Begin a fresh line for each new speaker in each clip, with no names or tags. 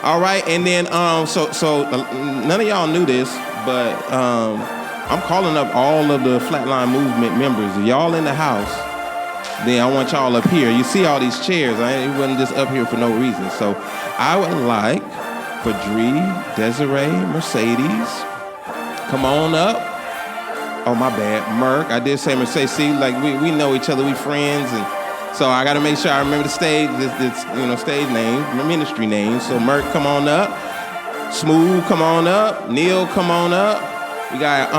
All right, and then so none of y'all knew this, but I'm calling up all of the Flatline movement members. Y'all in the house, then I want y'all up here. You see all these chairs. I wasn't just up here for no reason. So I would like for Dree, Desiree, Mercedes, come on up. Oh, my bad, Merk. I did say Mercedes. See, like we know each other, we friends, and so I got to make sure I remember the stage, this stage name, my ministry name. So Merk, come on up. Smooth, come on up. Neil, come on up. We got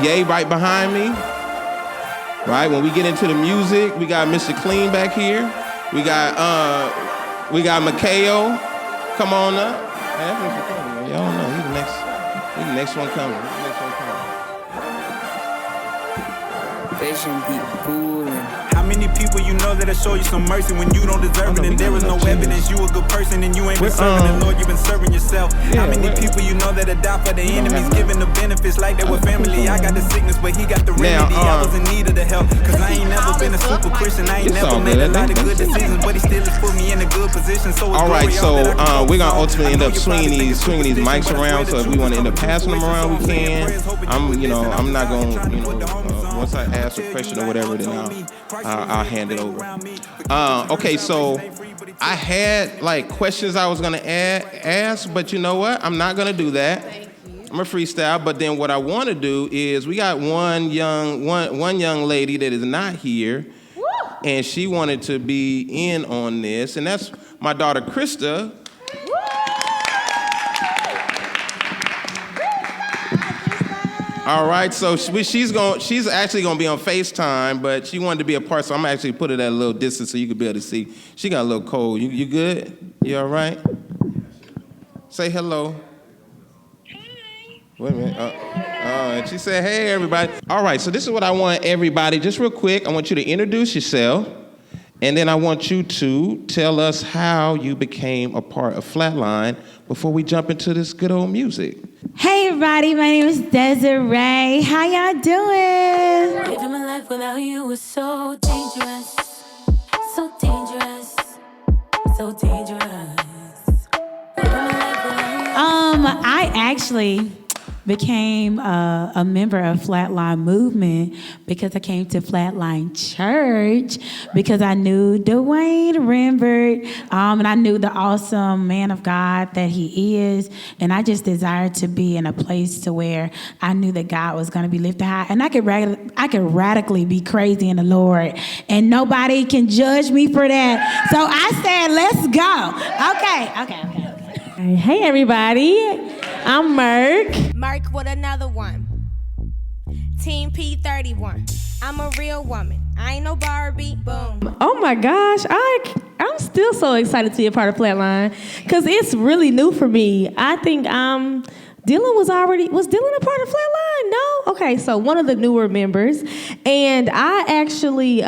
Ye right behind me. Right, when we get into the music, we got Mr. Clean back here. We got Mikhail. Come on up. Hey, that's Mr. Clean. Y'all know he's the next one coming.
Vision be fooling.
How many people you know that'll show you some mercy when you don't deserve it, and there is no evidence you a good person and you ain't been serving the Lord, you've been serving yourself. How many people you know that'll die for the enemies, giving the benefits like they were family? I got the sickness, but he got the remedy. I was in need of the help, cause I ain't never been a super Christian. I ain't never made a lot of good decisions, but he still has put me in a good position. So
all right, so we're gonna ultimately end up swinging these mics around. So if we want to end up passing them around, we can. I'm not gonna, once I ask a question or whatever, then I'll hand it over. Okay, so I had like questions I was gonna ask, but you know what? I'm not gonna do that. I'm a freestyle. But then what I want to do is we got one young lady that is not here, and she wanted to be in on this, and that's my daughter Krista. All right, so she's actually gonna be on FaceTime, but she wanted to be a part, so I'm actually put it at a little distance so you can be able to see. She got a little cold. You good? You all right? Say hello.
Hi.
Wait a minute. And she said, hey, everybody. All right, so this is what I want everybody, just real quick, I want you to introduce yourself, and then I want you to tell us how you became a part of Flatline before we jump into this good old music.
Hey everybody, my name is Desiree. How y'all doing?
Living my life without you was so dangerous. So dangerous. So dangerous.
I actually became a member of Flatline Movement because I came to Flatline Church because I knew Dwayne Rembert, and I knew the awesome man of God that he is, and I just desired to be in a place to where I knew that God was going to be lifted high, and I could radically be crazy in the Lord, and nobody can judge me for that. So I said, let's go. Okay.
Hey everybody, I'm Merk.
Merk with another one. Team P31. I'm a real woman. I ain't no Barbie. Boom.
Oh my gosh, I'm still so excited to be a part of Flatline because it's really new for me. I think Dylan was Dylan a part of Flatline? No? Okay, so one of the newer members. And I actually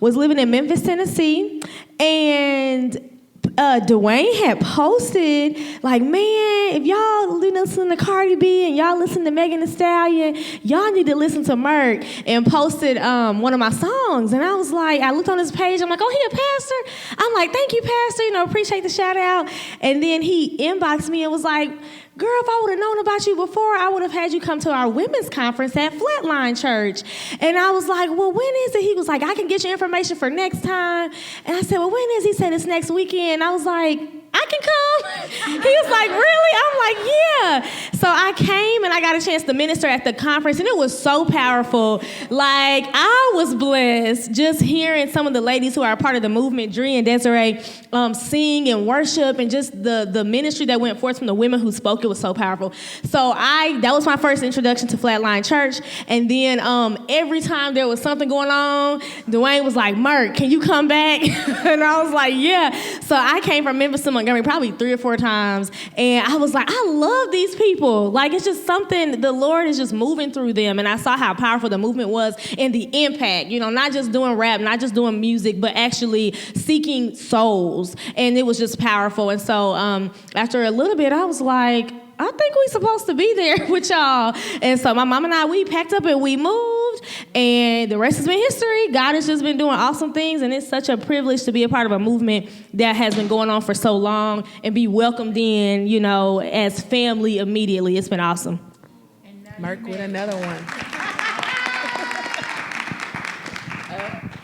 was living in Memphis, Tennessee, and Dwayne had posted, like, man, if y'all listen to Cardi B and y'all listen to Megan Thee Stallion, y'all need to listen to Merk, and posted one of my songs. And I was like, I looked on his page, I'm like, oh, he a pastor? I'm like, thank you, pastor, appreciate the shout out. And then he inboxed me and was like, girl, if I would have known about you before, I would have had you come to our women's conference at Flatline Church. And I was like, well, when is it? He was like, I can get you information for next time. And I said, well, when is? He said, it's next weekend. I was like, I can come? He was like, really? I'm like, yeah. So I came and I got a chance to minister at the conference, and it was so powerful. Like, I was blessed just hearing some of the ladies who are a part of the movement, Dree and Desiree, sing and worship, and just the ministry that went forth from the women who spoke. It was so powerful. So that was my first introduction to Flatline Church. And then every time there was something going on, Dwayne was like, Merk, can you come back? And I was like, yeah. So I came from Memphis to Montgomery probably 3 or 4 times. And I was like, I love these people. Like, it's just something, the Lord is just moving through them. And I saw how powerful the movement was and the impact, not just doing rap, not just doing music, but actually seeking souls. And it was just powerful. And so after a little bit, I was like, I think we're supposed to be there with y'all. And so my mom and I, we packed up and we moved. and the rest has been history. God has just been doing awesome things, and it's such a privilege to be a part of a movement that has been going on for so long and be welcomed in, you know, as family immediately. It's been awesome.
Merc with another one.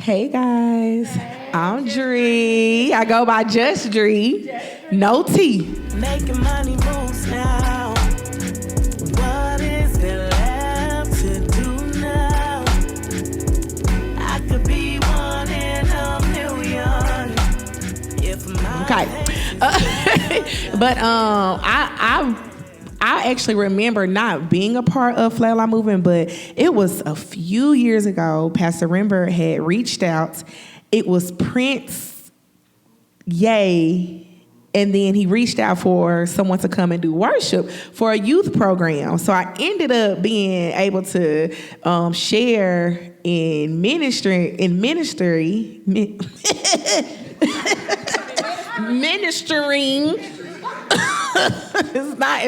Hey guys, I'm Dree. I go by just Dree. No T.
Making money moves now. What is there left to do now? I could be one in a million. If my
Okay. But I actually remember not being a part of Flatline Movement, but it was a few years ago. Pastor Rember had reached out. It was Prince, Ye, and then he reached out for someone to come and do worship for a youth program. So I ended up being able to share in ministering. It's not,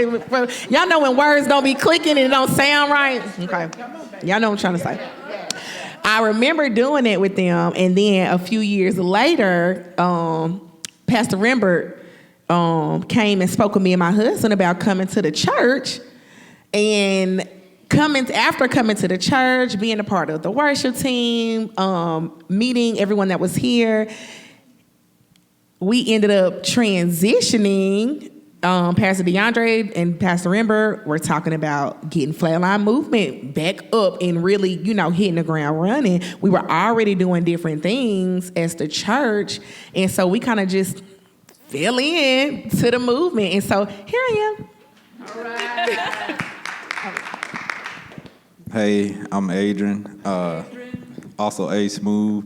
y'all know when words don't be clicking and it don't sound right? Okay. Y'all know what I'm trying to say. I remember doing it with them, and then a few years later, Pastor Rembert came and spoke with me and my husband about coming to the church, and after coming to the church, being a part of the worship team, meeting everyone that was here, we ended up transitioning. Pastor DeAndre and Pastor Rember were talking about getting Flatline Movement back up and really, you know, hitting the ground running. We were already doing different things as the church, and so we kind of just fell in to the movement. And so here I am.
All right. Hey, I'm Adrian. Also A Smooth.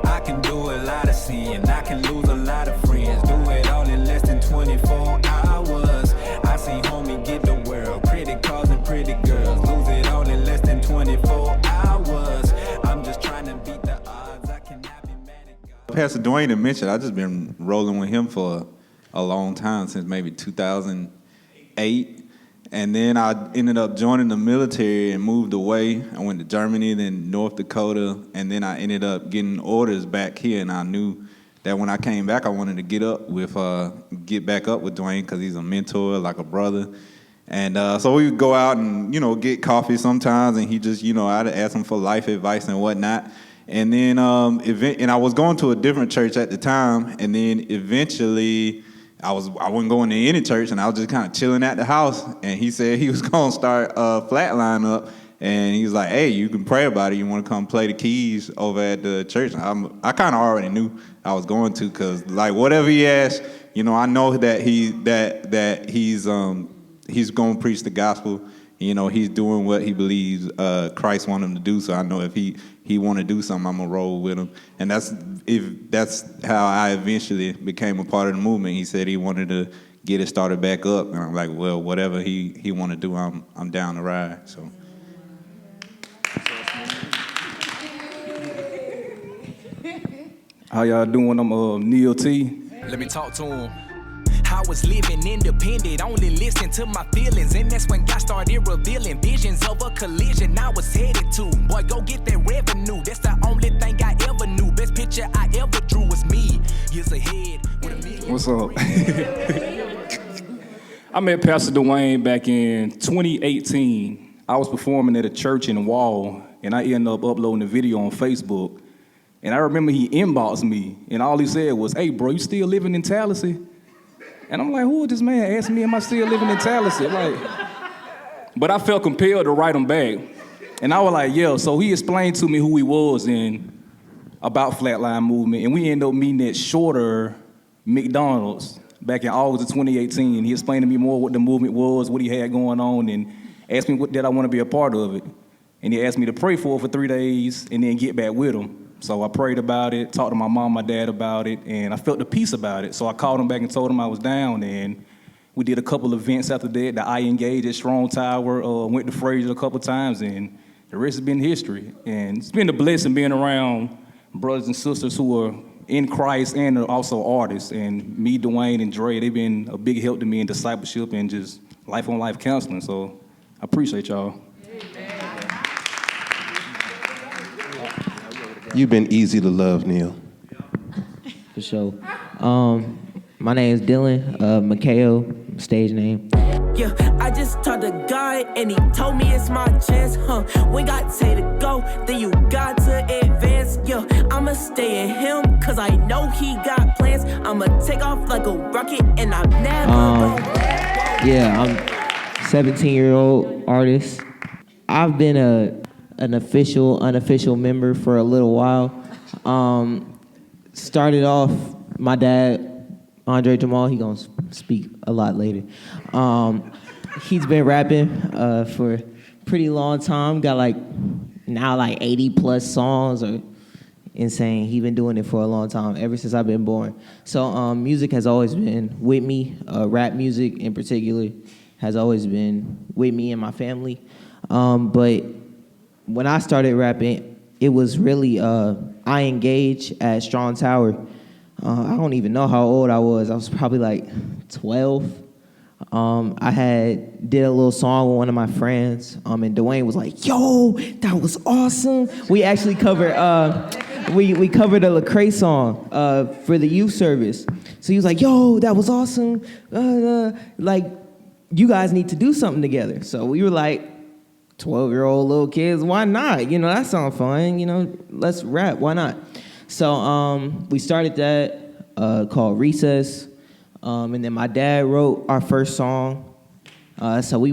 I can do a lot of sin. I can lose a lot of friends. Do it all in less than 24 hours. I see homie get the world. Credit cards and pretty girls. Lose it all in less than 24 hours. I'm just trying to beat the odds. I cannot be mad at God.
Pastor Dwayne had mentioned, I just been rolling with him for a long time, since maybe 2008. And then I ended up joining the military and moved away. I went to Germany, then North Dakota, and then I ended up getting orders back here. And I knew that when I came back, I wanted to get back up with Dwayne, because he's a mentor, like a brother. And so we would go out and, you know, get coffee sometimes, and he just, you know, I'd ask him for life advice and whatnot. And then and I was going to a different church at the time, and then eventually I wasn't going to any church, and I was just kind of chilling at the house. And he said he was going to start Flatline up, and he was like, "Hey, you can pray about it. You want to come play the keys over at the church?" And I kind of already knew I was going to, because like whatever he asked, you know, I know that he's going to preach the gospel. You know, he's doing what he believes Christ wants him to do. So I know if he want to do something, I'm gonna roll with him. And that's how I eventually became a part of the movement. He said he wanted to get it started back up, and I'm like, well, whatever he want to do, I'm down to ride. So.
How y'all doing? I'm Neil T.
Let me talk to him. I was living independent, only listening to my feelings, and that's when God started revealing visions of a collision I was headed to. Boy, go get that revenue, that's the only thing I ever knew. Best picture I ever drew was me, years ahead with a million.
What's up? I met Pastor Dwayne back in 2018. I was performing at a church in Wall, and I ended up uploading a video on Facebook. And I remember he inboxed me, and all he said was, "Hey, bro, you still living in Tallahassee?" And I'm like, who is this man asking me, am I still living in Tallahassee? But I felt compelled to write him back. And I was like, yeah. So he explained to me who he was and about Flatline Movement. And we ended up meeting at Shorter McDonald's back in August of 2018. He explained to me more what the movement was, what he had going on, and asked me did I want to be a part of it. And he asked me to pray for it for 3 days and then get back with him. So I prayed about it, talked to my mom, my dad about it, and I felt the peace about it. So I called him back and told him I was down, and we did a couple events after that. The I Engaged at Strong Tower, went to Fraser a couple times, and the rest has been history. And it's been a blessing being around brothers and sisters who are in Christ and are also artists. And me, Dwayne, and Dre, they've been a big help to me in discipleship and just life-on-life counseling. So I appreciate y'all.
You've been easy to love, Neil.
For sure. My name is Dylan, Mikhail, stage name.
Yeah, I just talked to God and he told me it's my chance, When God say to go, then you got to advance, yeah. I'ma stay in him, cause I know he got plans. I'ma take off like a rocket and I'm never
Yeah, I'm 17-year-old artist. I've been an unofficial member for a little while. Started off, my dad, Andre Jamal, he gonna speak a lot later. He's been rapping for a pretty long time. Got like 80 plus songs or insane. He's been doing it for a long time, ever since I've been born. So music has always been with me. Rap music in particular has always been with me and my family. But when I started rapping, it was really, I engaged at Strong Tower. I don't even know how old I was. I was probably like 12. I did a little song with one of my friends, and Dwayne was like, "Yo, that was awesome." We actually covered, we covered a Lecrae song for the youth service. So he was like, "Yo, that was awesome. Like, you guys need to do something together." So we were like, 12-year-old little kids, why not? You know, that sounds fun. You know, let's rap. Why not? So we started that called Recess, and then my dad wrote our first song. So we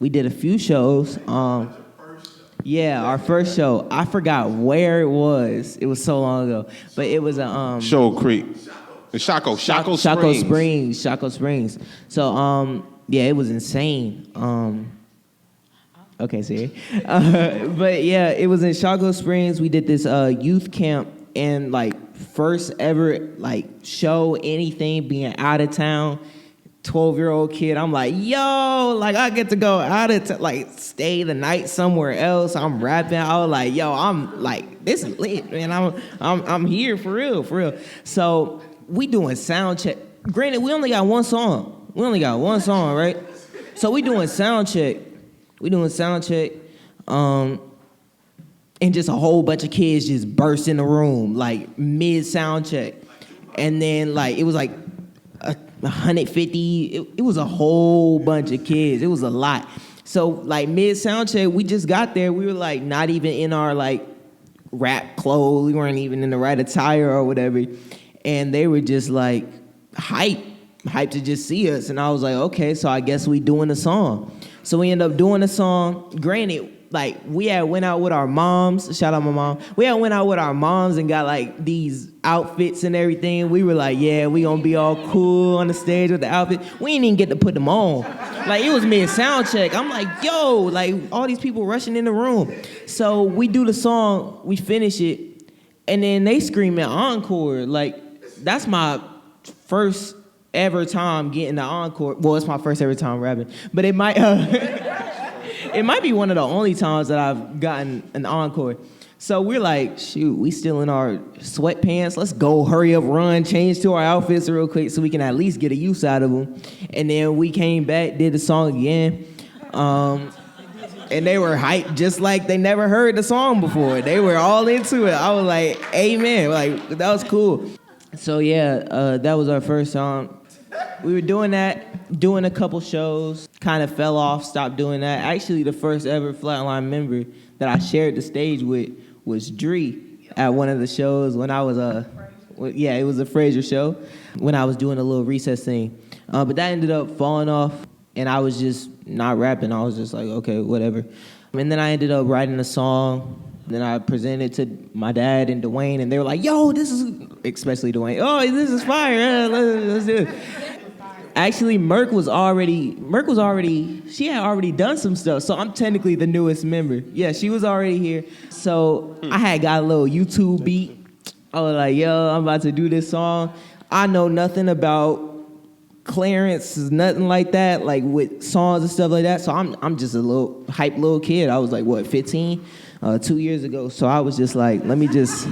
did a few shows. Yeah, our first show. I forgot where it was. It was so long ago, but it was a
Shoal Creek, Shaco Springs.
Shaco Springs. So yeah, it was insane. Okay, Siri. But yeah, it was in Shaco Springs. We did this youth camp, and like first ever like show, anything, being out of town, 12-year-old kid. I'm like, yo, like I get to go out of like stay the night somewhere else. I'm rapping. I was like, yo, I'm like, this is lit, man. I'm here for real. So we doing sound check. Granted, we only got one song. Right? So we doing sound check. And just a whole bunch of kids just burst in the room, like mid sound check. And then like, it was like 150, it was a whole bunch of kids. It was a lot. So like mid sound check, we just got there. We were like not even in our like rap clothes. We weren't even in the right attire or whatever. And they were just like hyped to just see us. And I was like, okay, so I guess we doing a song. So we ended up doing a song. Granted, like we had went out with our moms. Shout out my mom. We had went out with our moms and got like these outfits and everything. We were like, yeah, we gonna be all cool on the stage with the outfit. We didn't even get to put them on. Like it was mid sound check. I'm like, yo, like all these people rushing in the room. So we do the song, we finish it, and then they scream at encore. Like that's my first ever time getting the encore. Well, it's my first ever time rapping, but it might it might be one of the only times that I've gotten an encore. So we're like, shoot, we still in our sweatpants. Let's go, hurry up, run, change to our outfits real quick so we can at least get a use out of them. And then we came back, did the song again. And they were hyped just like they never heard the song before. They were all into it. I was like, amen. Like, that was cool. So yeah, that was our first song. We were doing that, doing a couple shows, kind of fell off, stopped doing that. Actually, the first ever Flatline member that I shared the stage with was Dree at one of the shows when I was, it was a Fraser show, when I was doing a little recess thing. But that ended up falling off, and I was just not rapping. I was just like, okay, whatever. And then I ended up writing a song. Then I presented to my dad and Dwayne, and they were like, yo, this is, especially Dwayne, oh, this is fire, let's do it. Actually, Merk was already, she had already done some stuff, so I'm technically the newest member. Yeah, she was already here. So I had got a little YouTube beat. I was like, yo, I'm about to do this song. I know nothing about clearance, nothing like that, like with songs and stuff like that. So I'm just a little hype little kid. I was like, what, 15? 2 years ago. So I was just like, let me just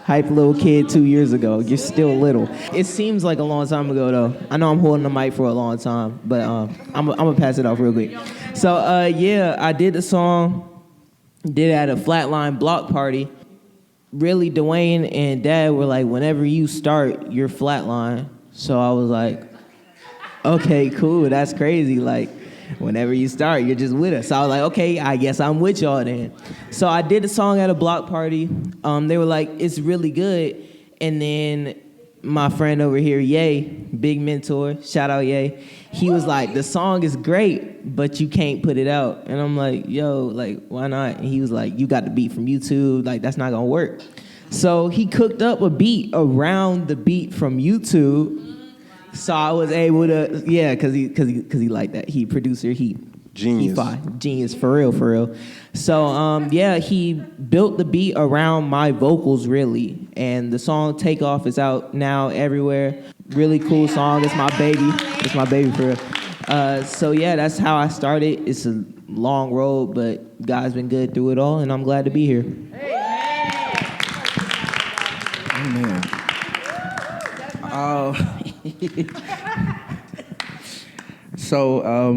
hype little kid 2 years ago. You're still little. It seems like a long time ago though. I know I'm holding the mic for a long time, but I'm gonna pass it off real quick. So yeah, I did the song. did it at a Flatline block party. Really, Dwayne and Dad were like, whenever you start, you're Flatline. So I was like, okay, cool, that's crazy. Like, whenever you start, you're just with us. So I was like, okay, I guess I'm with y'all then. So I did a song at a block party. They were like, it's really good. And then my friend over here, Ye, big mentor, shout out Ye, he was like, the song is great, but you can't put it out. And I'm like, yo, like, why not? And he was like, you got the beat from YouTube, like, that's not gonna work. So he cooked up a beat around the beat from YouTube. So I was able to, yeah, cause he liked that. He producer,
genius.
Genius, for real. So yeah, he built the beat around my vocals really. And the song Takeoff is out now everywhere. Really cool song. It's my baby for real. So yeah, that's how I started. It's a long road, but God's been good through it all, and I'm glad to be here.
Amen. So,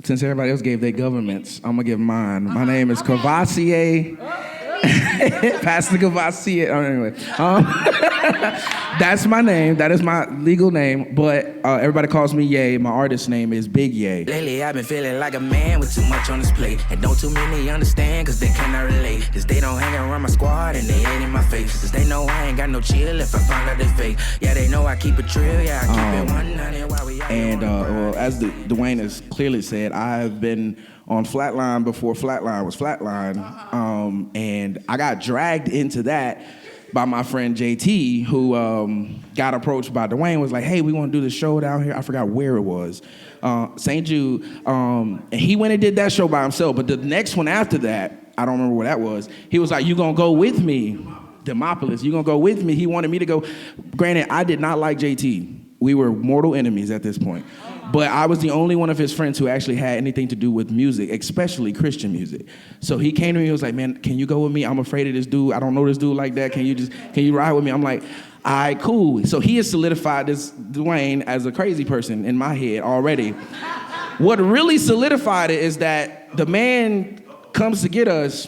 since everybody else gave their governments, I'm gonna give mine. My name is Cavassier, Pastor Cavassier. Oh, anyway, that's my name. That is my legal name. But everybody calls me Ye. My artist name is Big Ye.
Lately, I've been feeling like a man with too much on his plate, and don't too many understand, cause they cannot relate. Cause they don't hang around my squad and they ain't in my face. Cause they know I ain't got no chill if I find out they fake. Yeah, they know I keep it trill. Yeah, I keep it 100 while we out.
And well, as Dwayne has clearly said, I've been on Flatline before Flatline was Flatline. And I got dragged into that by my friend JT, who got approached by Dwayne, was like, hey, we want to do this show down here. I forgot where it was. St. Jude. And he went and did that show by himself. But the next one after that, I don't remember where that was, he was like, you gonna go with me? Demopolis, you gonna go with me? He wanted me to go. Granted, I did not like JT. We were mortal enemies at this point. But I was the only one of his friends who actually had anything to do with music, especially Christian music. So he came to me and was like, man, can you go with me? I'm afraid of this dude. I don't know this dude like that. Can you ride with me? I'm like, all right, cool. So he has solidified this Dwayne as a crazy person in my head already. What really solidified it is that the man comes to get us,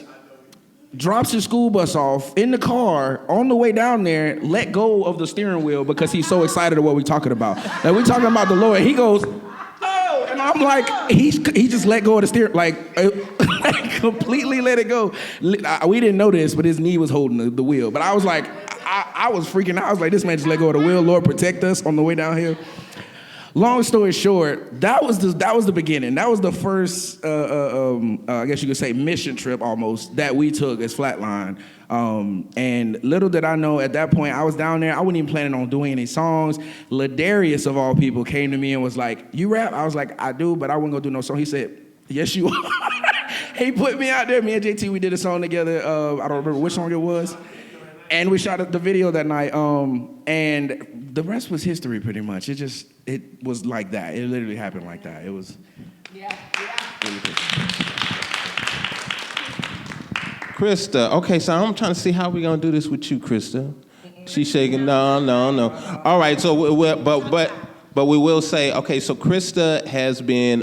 drops his school bus off in the car on the way down there, let go of the steering wheel because he's so excited of what we're talking about. Like, we're talking about the Lord. He goes, oh, and I'm like, he just let go of the steering, like completely let it go. We didn't know this, but his knee was holding the wheel. But I was like, I was freaking out. I was like, this man just let go of the wheel. Lord, protect us on the way down here. Long story short, that was the beginning. That was the first, I guess you could say, mission trip almost that we took as Flatline. And little did I know, at that point, I was down there. I wasn't even planning on doing any songs. Ladarius, of all people, came to me and was like, you rap? I was like, I do, but I wasn't going to do no song. He said, yes, you are. He put me out there. Me and JT, we did a song together. I don't remember which song it was. And we shot the video that night. And the rest was history, pretty much. It was like that. It literally happened like that. It was. Yeah.
Krista, okay, so I'm trying to see how we're gonna do this with you, Krista. She's shaking, no. All right, so but we will say, okay, so Krista has been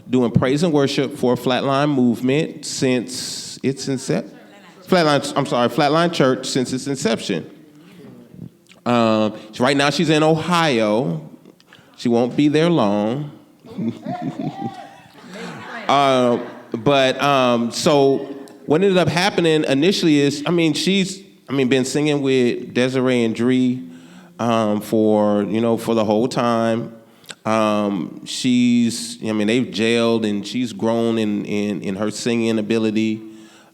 doing praise and worship for Flatline Movement since its inception. Flatline Church since its inception. Right now she's in Ohio. She won't be there long. So what ended up happening initially is, she's been singing with Desiree and Dree for the whole time. They've gelled and she's grown in her singing ability.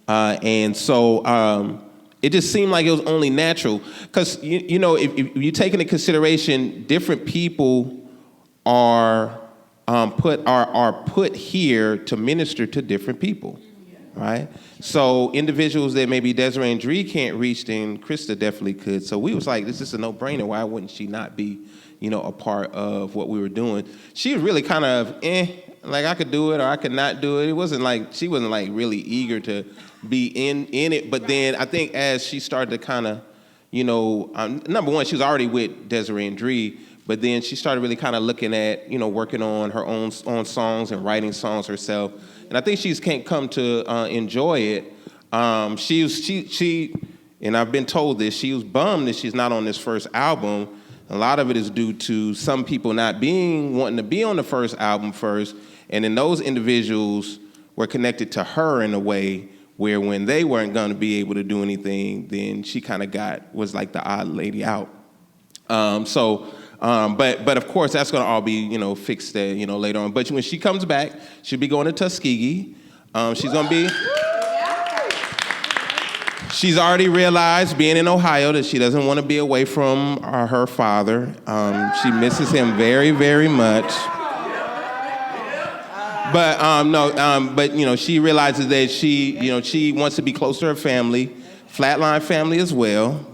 And so it just seemed like it was only natural. Because, if you take into consideration, different people are put here to minister to different people, right? So individuals that maybe Desiree and Dree can't reach, then Krista definitely could. So we was like, this is a no-brainer. Why wouldn't she not be, a part of what we were doing? She was really kind of, like I could do it or I could not do it. It wasn't like, she wasn't like really eager to be in it. But then I think as she started to kind of, number one, she was already with Desiree and Dree, But then she started really kind of looking at, working on her own songs and writing songs herself. And I think she's come to enjoy it. She, and I've been told this, she was bummed that she's not on this first album. A lot of it is due to some people not wanting to be on the first album first. And then those individuals were connected to her in a way where when they weren't going to be able to do anything, then she kind of was like the odd lady out. But of course that's going to all be fixed later on. But when she comes back, she'll be going to Tuskegee. She's going to be. She's already realized, being in Ohio, that she doesn't want to be away from her father. She misses him very, very much. But she realizes that she wants to be close to her family, Flatline family as well.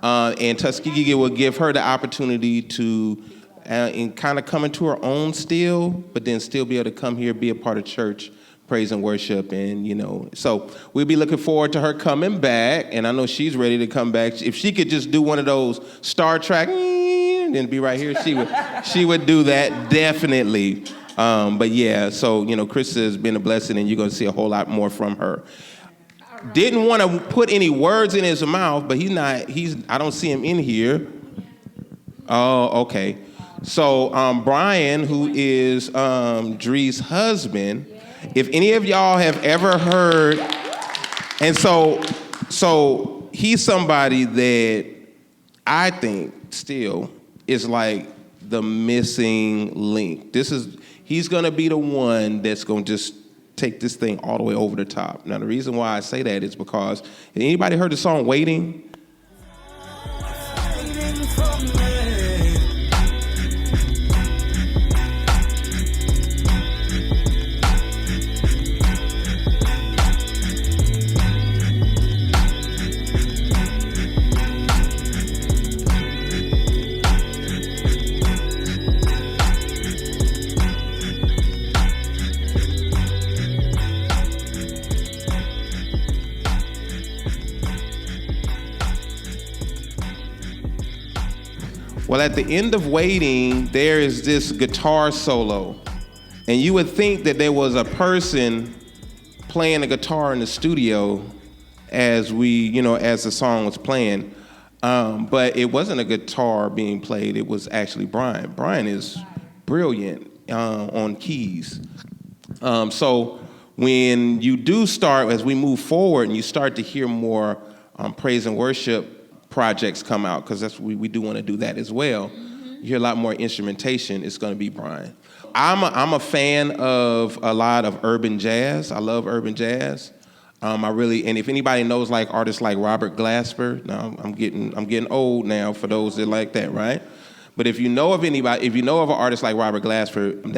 And Tuskegee will give her the opportunity to and kind of come into her own still, but then still be able to come here, be a part of church, praise and worship, and so we'll be looking forward to her coming back. And I know she's ready to come back. If she could just do one of those Star Trek, then be right here, she would do that definitely. But yeah, so Krista has been a blessing, and you're going to see a whole lot more from her. Didn't want to put any words in his mouth, but I don't see him in here. Oh, okay. So Brian, who is Dree's husband, if any of y'all have ever heard, and so he's somebody that I think still is like the missing link. He's gonna be the one that's gonna just take this thing all the way over the top. Now the reason why I say that is because, anybody heard the song Waiting? Well, at the end of Waiting, there is this guitar solo. And you would think that there was a person playing a guitar in the studio as the song was playing. But it wasn't a guitar being played, it was actually Brian. Brian is brilliant on keys. So when you do start, as we move forward and you start to hear more praise and worship projects come out, because we do want to do that as well. You hear a lot more instrumentation, it's going to be Brian. I'm a fan of a lot of urban jazz. I love urban jazz. And if anybody knows like artists like Robert Glasper, now I'm getting old now for those that like that, right? But if you know of an artist like Robert Glasper,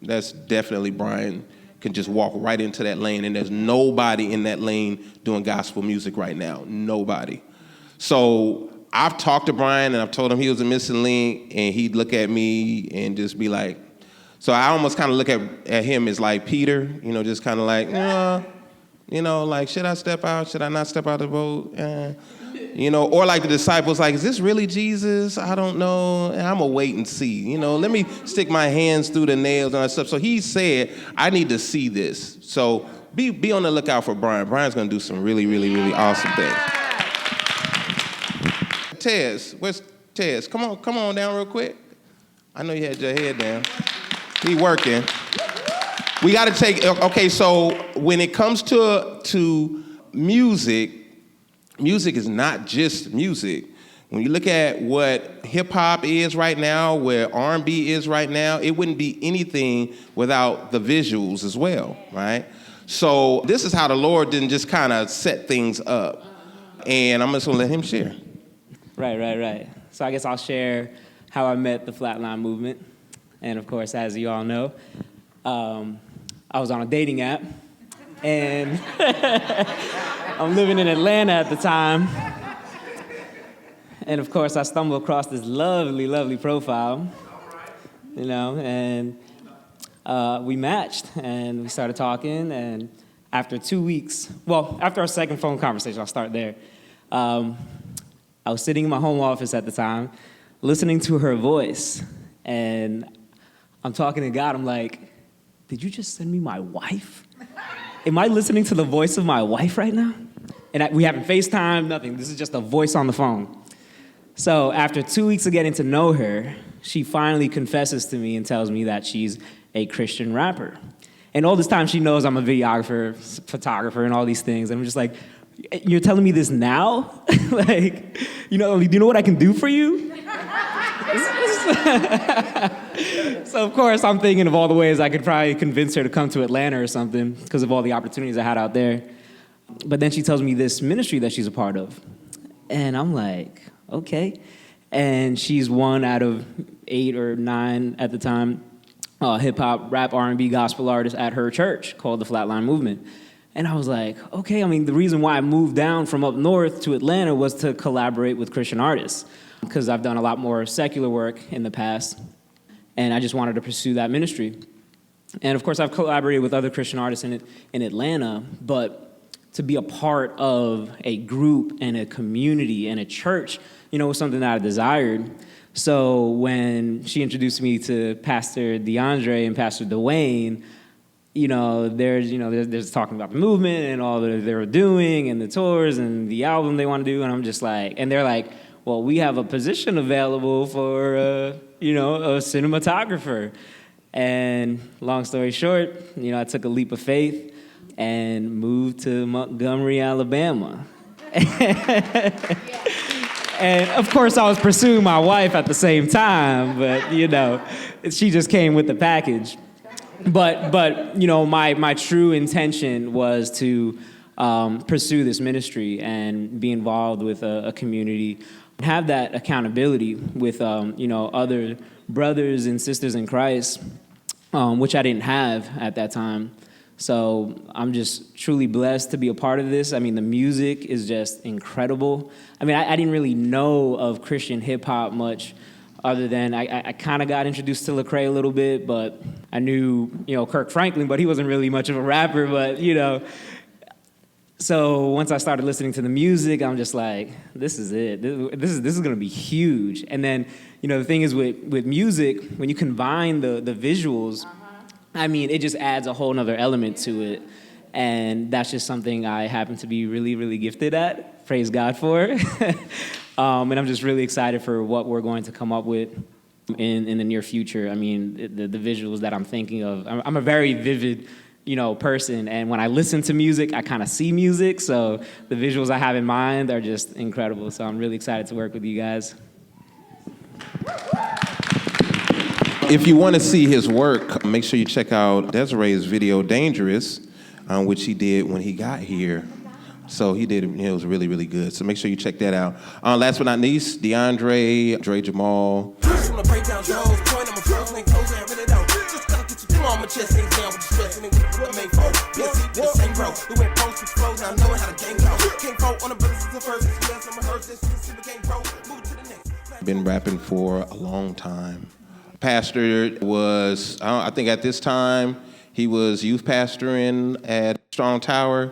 that's definitely Brian. Can just walk right into that lane, and there's nobody in that lane doing gospel music right now. Nobody. So I've talked to Brian, and I've told him he was a missing link, and he'd look at me and just be like, so I almost kind of look at him as like Peter, just kind of like, like, should I step out? Should I not step out of the boat? Or like the disciples, like, is this really Jesus? I don't know. I'm going to wait and see. Let me stick my hands through the nails and that stuff. So he said, I need to see this. So be on the lookout for Brian. Brian's going to do some really, really, really awesome things. Tez, where's Tez? Come on down real quick. I know you had your head down. He working. We got to take, okay, so when it comes to music is not just music. When you look at what hip hop is right now, where R&B is right now, it wouldn't be anything without the visuals as well, right? So this is how the Lord didn't just kind of set things up. And I'm just gonna let him share.
Right. So I guess I'll share how I met the Flatline movement. And of course, as you all know, I was on a dating app, and I'm living in Atlanta at the time. And of course, I stumbled across this lovely, lovely profile, and we matched, and we started talking, and after 2 weeks, after our second phone conversation, I'll start there, I was sitting in my home office at the time, listening to her voice, and I'm talking to God. I'm like, did you just send me my wife? Am I listening to the voice of my wife right now? And we haven't FaceTime, nothing. This is just a voice on the phone. So after 2 weeks of getting to know her, she finally confesses to me and tells me that she's a Christian rapper. And all this time she knows I'm a videographer, photographer, and all these things. And I'm just like, you're telling me this now? Like, do you know what I can do for you? So of course I'm thinking of all the ways I could probably convince her to come to Atlanta or something because of all the opportunities I had out there. But then she tells me this ministry that she's a part of. And I'm like, okay. And she's one out of 8 or 9 at the time hip-hop, rap, R&B, gospel artists at her church called the Flatline Movement. And I was like, okay, I mean, the reason why I moved down from up north to Atlanta was to collaborate with Christian artists because I've done a lot more secular work in the past, and I just wanted to pursue that ministry. And of course, I've collaborated with other Christian artists in Atlanta, but to be a part of a group and a community and a church, was something that I desired. So when she introduced me to Pastor DeAndre and Pastor Dwayne, there's talking about the movement and all that they were doing and the tours and the album they want to do, and I'm just like, and they're like, well, we have a position available for a cinematographer. And long story short, I took a leap of faith and moved to Montgomery, Alabama. And of course, I was pursuing my wife at the same time, but she just came with the package. But my true intention was to pursue this ministry and be involved with a community, have that accountability with other brothers and sisters in Christ, which I didn't have at that time. So I'm just truly blessed to be a part of this. I mean, the music is just incredible. I mean, I didn't really know of Christian hip-hop much other than I kind of got introduced to Lecrae a little bit, but I knew, Kirk Franklin, but he wasn't really much of a rapper, but, So once I started listening to the music, I'm just like, this is it. This is going to be huge. And then, the thing is with music, when you combine the visuals, I mean, it just adds a whole nother element to it. And that's just something I happen to be really, really gifted at. Praise God for it. And I'm just really excited for what we're going to come up with in the near future. I mean, the visuals that I'm thinking of, I'm a very vivid, person. And when I listen to music, I kind of see music. So the visuals I have in mind are just incredible. So I'm really excited to work with you guys.
If you want to see his work, make sure you check out Desiree's video, Dangerous, which he did when he got here. So he did, it was really, really good. So make sure you check that out. Last but not least, DeAndre, Dre Jamal. Been rapping for a long time. Pastor was, I think at this time, he was youth pastoring at Strong Tower,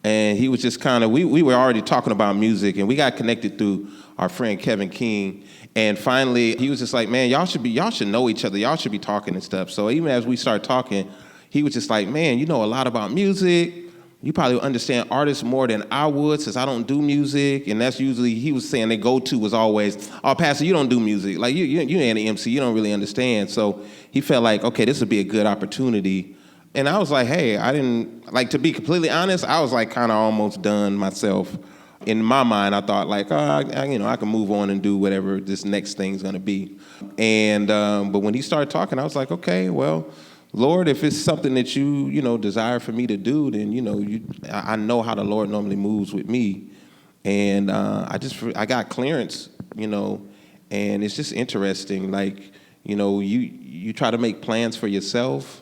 and he was just kind of, we were already talking about music, and we got connected through our friend Kevin King, and finally, he was just like, man, y'all should know each other, y'all should be talking and stuff. So even as we started talking, he was just like, man, you know a lot about music, you probably understand artists more than I would since I don't do music. And that's usually, he was saying their go-to was always, oh, Pastor, you don't do music. Like, you ain't an MC, you don't really understand. So he felt like, okay, this would be a good opportunity. And I was like, hey, I didn't, like, to be completely honest, I was like kind of almost done myself. In my mind, I thought like, I can move on and do whatever this next thing's gonna be. And, but when he started talking, I was like, okay, well, Lord, if it's something that you desire for me to do, then, I know how the Lord normally moves with me. And I got clearance, and it's just interesting. Like, you try to make plans for yourself.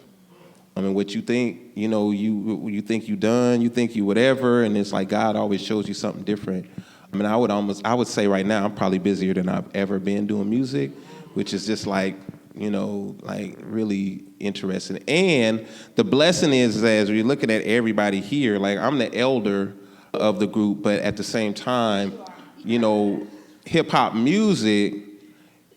I mean, what you think, you think you done, you think you whatever, and it's like God always shows you something different. I mean, I would say right now I'm probably busier than I've ever been doing music, which is just like, like really interesting. And the blessing is as we're looking at everybody here, like I'm the elder of the group, but at the same time, hip hop music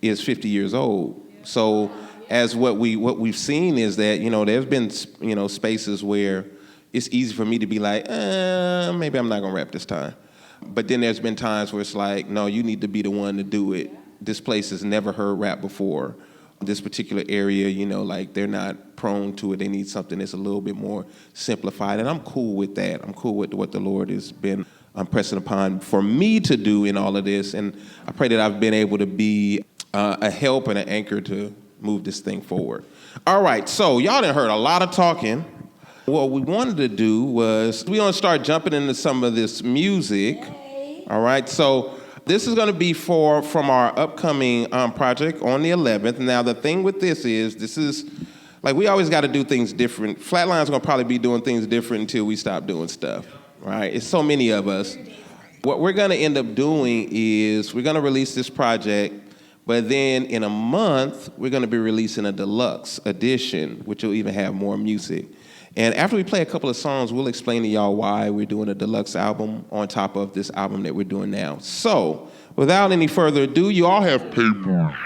is 50 years old. So as what we've seen is that, there's been, spaces where it's easy for me to be like, maybe I'm not gonna rap this time. But then there's been times where it's like, no, you need to be the one to do it. This place has never heard rap before. This particular area, like they're not prone to it. They need something that's a little bit more simplified. And I'm cool with that. I'm cool with what the Lord has been pressing upon for me to do in all of this. And I pray that I've been able to be a help and an anchor to move this thing forward. All right, so y'all done heard a lot of talking. What we wanted to do was we want to start jumping into some of this music. All right, so this is going to be from our upcoming project on the 11th. Now, the thing with this is like we always got to do things different. Flatline's going to probably be doing things different until we stop doing stuff, right? It's so many of us. What we're going to end up doing is we're going to release this project, but then in a month, we're going to be releasing a deluxe edition, which will even have more music. And after we play a couple of songs, we'll explain to y'all why we're doing a deluxe album on top of this album that we're doing now. So, without any further ado, you all have paper.